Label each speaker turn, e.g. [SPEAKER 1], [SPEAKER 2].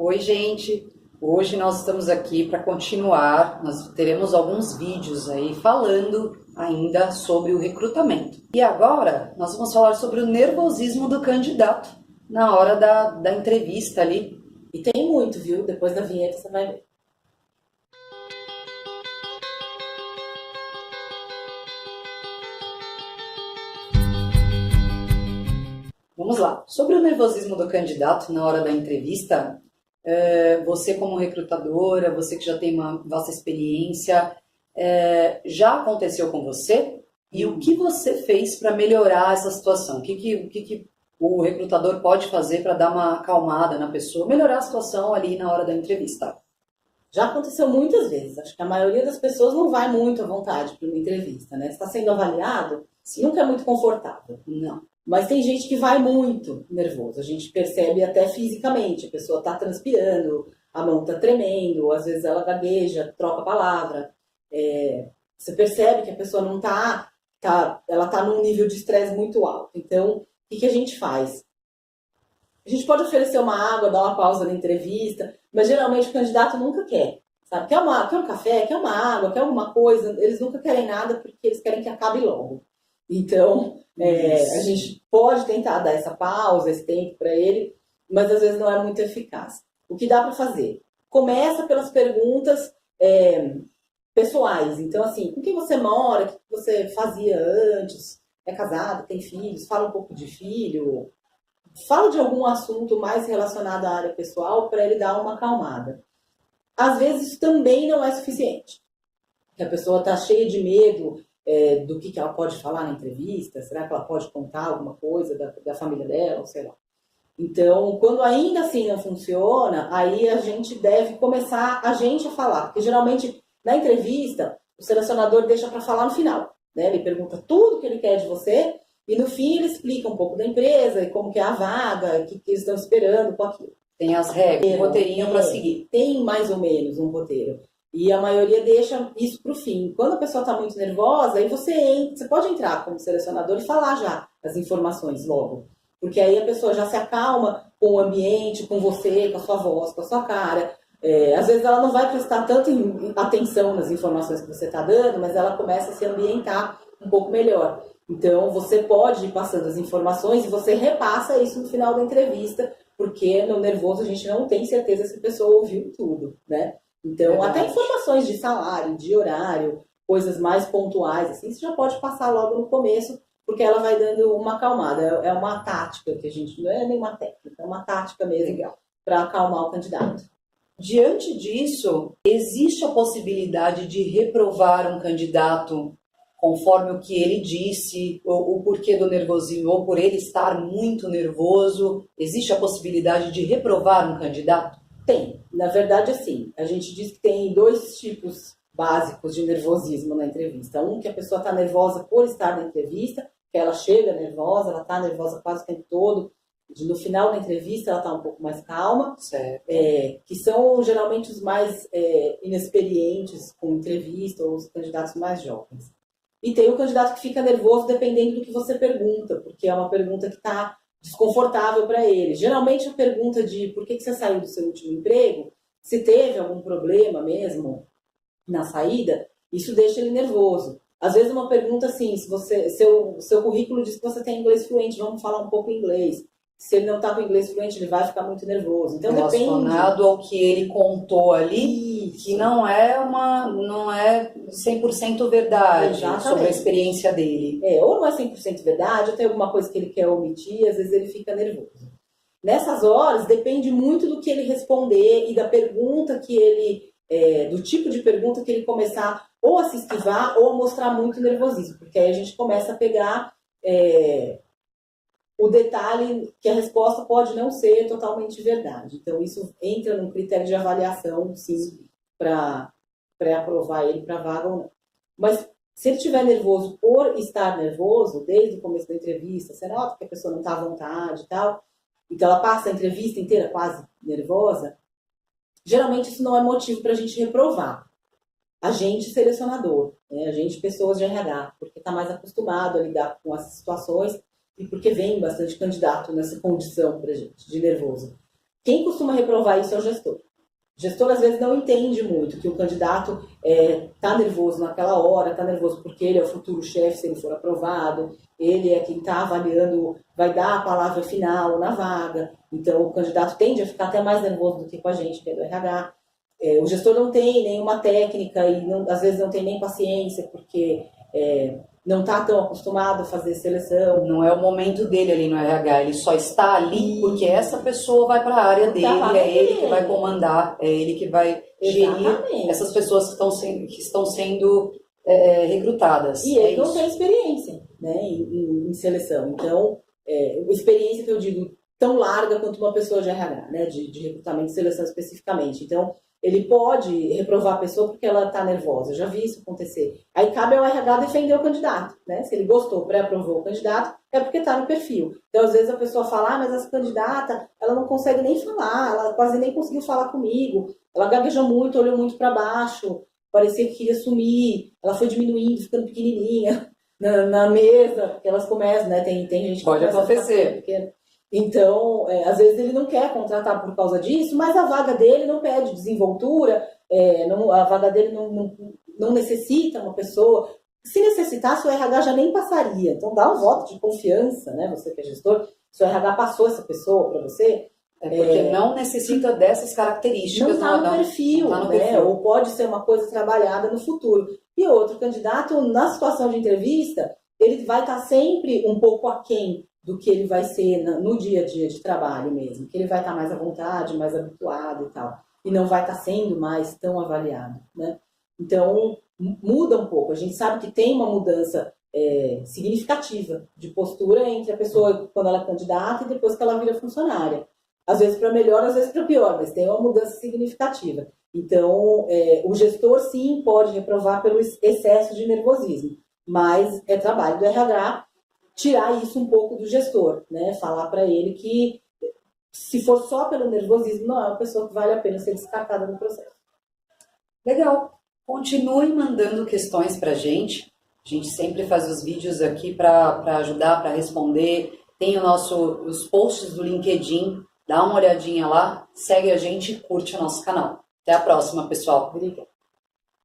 [SPEAKER 1] Oi, gente! Hoje nós estamos aqui para continuar. Nós teremos alguns vídeos aí falando ainda sobre o recrutamento. E agora nós vamos falar sobre o nervosismo do candidato na hora da entrevista ali.
[SPEAKER 2] E tem muito, viu? Depois da vinheta você vai ver.
[SPEAKER 1] Vamos lá. Sobre o nervosismo do candidato na hora da entrevista, você como recrutadora, você que já tem uma vasta experiência, já aconteceu com você? E o que você fez para melhorar essa situação? O que o recrutador pode fazer para dar uma acalmada na pessoa, melhorar a situação ali na hora da entrevista?
[SPEAKER 2] Já aconteceu muitas vezes. Acho que a maioria das pessoas não vai muito à vontade para uma entrevista, né? Você está sendo avaliado, nunca é muito confortável.
[SPEAKER 1] Não.
[SPEAKER 2] Mas tem gente que vai muito nervoso. A gente percebe até fisicamente. A pessoa está transpirando, a mão está tremendo, às vezes ela gagueja, troca a palavra. Você percebe que a pessoa não ela está num nível de estresse muito alto. Então, o que a gente faz? A gente pode oferecer uma água, dar uma pausa na entrevista, mas geralmente o candidato nunca quer. Sabe? Quer um café, quer uma água, quer alguma coisa. Eles nunca querem nada porque eles querem que acabe logo. Então, a gente pode tentar dar essa pausa, esse tempo para ele, mas às vezes não é muito eficaz. O que dá para fazer? Começa pelas perguntas pessoais. Então, assim, com quem você mora, o que você fazia antes, é casado, tem filhos, fala um pouco de filho, fala de algum assunto mais relacionado à área pessoal para ele dar uma acalmada. Às vezes isso também não é suficiente, porque a pessoa está cheia de medo do que ela pode falar na entrevista, será que ela pode contar alguma coisa da família dela, sei lá. Então, quando ainda assim não funciona, aí a gente deve começar a falar, porque geralmente na entrevista o selecionador deixa para falar no final, né? Ele pergunta tudo que ele quer de você e no fim ele explica um pouco da empresa e como que é a vaga, o que eles estão esperando com aquilo.
[SPEAKER 1] Tem as regras, um roteirinho para seguir.
[SPEAKER 2] Tem mais ou menos um roteiro. E a maioria deixa isso para o fim. Quando a pessoa está muito nervosa, aí você pode entrar como selecionador e falar já as informações logo. Porque aí a pessoa já se acalma com o ambiente, com você, com a sua voz, com a sua cara. Às vezes ela não vai prestar tanta atenção nas informações que você está dando, mas ela começa a se ambientar um pouco melhor. Então, você pode ir passando as informações e você repassa isso no final da entrevista, porque no nervoso a gente não tem certeza se a pessoa ouviu tudo, né? Então, até informações de salário, de horário, coisas mais pontuais, assim, você já pode passar logo no começo, porque ela vai dando uma acalmada. É uma tática que a gente, não é nem uma técnica, é uma tática mesmo para acalmar o candidato.
[SPEAKER 1] Diante disso, existe a possibilidade de reprovar um candidato conforme o que ele disse, o porquê do nervosismo, ou por ele estar muito nervoso? Existe a possibilidade de reprovar um candidato?
[SPEAKER 2] Tem. Na verdade, assim, a gente diz que tem dois tipos básicos de nervosismo na entrevista. Um, que a pessoa está nervosa por estar na entrevista, que ela chega nervosa, ela está nervosa quase o tempo todo, no final da entrevista ela está um pouco mais calma, que são geralmente os mais inexperientes com entrevista, ou os candidatos mais jovens. E tem o candidato que fica nervoso dependendo do que você pergunta, porque é uma pergunta que está desconfortável para ele. Geralmente a pergunta de por que você saiu do seu último emprego, se teve algum problema mesmo na saída, isso deixa ele nervoso. Às vezes uma pergunta assim, se seu currículo diz que você tem inglês fluente, vamos falar um pouco inglês. Se ele não está com inglês fluente, ele vai ficar muito nervoso. Então
[SPEAKER 1] relacionado ao que ele contou ali, que não é 100% verdade. Exatamente. Sobre a experiência dele.
[SPEAKER 2] Ou não é 100% verdade, ou tem alguma coisa que ele quer omitir, às vezes ele fica nervoso. Nessas horas, depende muito do que ele responder e da pergunta que ele, do tipo de pergunta que ele começar ou a se esquivar ou a mostrar muito nervosismo, porque aí a gente começa a pegar o detalhe que a resposta pode não ser totalmente verdade. Então, isso entra num critério de avaliação, sim, para pré-aprovar ele para vaga ou não. Mas, se ele estiver nervoso por estar nervoso, desde o começo da entrevista, você nota que a pessoa não está à vontade e tal, então ela passa a entrevista inteira quase nervosa, geralmente isso não é motivo para a gente reprovar. A gente selecionador, né? A gente pessoas de RH, porque está mais acostumado a lidar com essas situações e porque vem bastante candidato nessa condição pra gente, de nervoso. Quem costuma reprovar isso é o gestor. O gestor, às vezes, não entende muito que o candidato está nervoso naquela hora, está nervoso porque ele é o futuro chefe, se ele for aprovado, ele é quem está avaliando, vai dar a palavra final na vaga. Então, o candidato tende a ficar até mais nervoso do que com a gente, que é do RH. O gestor não tem nenhuma técnica e, às vezes, não tem nem paciência, porque não está tão acostumado a fazer seleção.
[SPEAKER 1] Não é o momento dele ali no RH, ele só está ali porque essa pessoa vai para a área dele, é ele que vai comandar, é ele que vai gerir essas pessoas que estão sendo recrutadas.
[SPEAKER 2] E ele não tem experiência, né, em seleção. Então, experiência que eu digo tão larga quanto uma pessoa de RH, né, de recrutamento e seleção especificamente. Então, ele pode reprovar a pessoa porque ela está nervosa. Eu já vi isso acontecer. Aí cabe ao RH defender o candidato, né? Se ele gostou, pré-aprovou o candidato, é porque está no perfil. Então, às vezes a pessoa fala, mas essa candidata, ela não consegue nem falar, ela quase nem conseguiu falar comigo, ela gaguejou muito, olhou muito para baixo, parecia que queria sumir, ela foi diminuindo, ficando pequenininha na mesa, porque elas começam, né? Tem gente que
[SPEAKER 1] pode acontecer.
[SPEAKER 2] Então, às vezes ele não quer contratar por causa disso, mas a vaga dele não pede desenvoltura, a vaga dele não necessita uma pessoa. Se necessitasse, o RH já nem passaria. Então, dá um voto de confiança, né? Você que é gestor, se o RH passou essa pessoa para você...
[SPEAKER 1] porque não necessita dessas características.
[SPEAKER 2] Não está no perfil, né? Ou pode ser uma coisa trabalhada no futuro. E outro candidato, na situação de entrevista, ele vai estar sempre um pouco aquém do que ele vai ser no dia a dia de trabalho mesmo, que ele vai estar mais à vontade, mais habituado e tal, e não vai estar sendo mais tão avaliado, né? Então, muda um pouco. A gente sabe que tem uma mudança significativa de postura entre a pessoa quando ela é candidata e depois que ela vira funcionária. Às vezes para melhor, às vezes para pior, mas tem uma mudança significativa. Então, o gestor, sim, pode reprovar pelo excesso de nervosismo, mas é trabalho do RH tirar isso um pouco do gestor, né? Falar para ele que, se for só pelo nervosismo, não é uma pessoa que vale a pena ser descartada no processo.
[SPEAKER 1] Legal. Continue mandando questões para a gente. A gente sempre faz os vídeos aqui para ajudar, para responder. Tem os posts do LinkedIn. Dá uma olhadinha lá, segue a gente e curte o nosso canal. Até a próxima, pessoal.
[SPEAKER 2] Obrigada.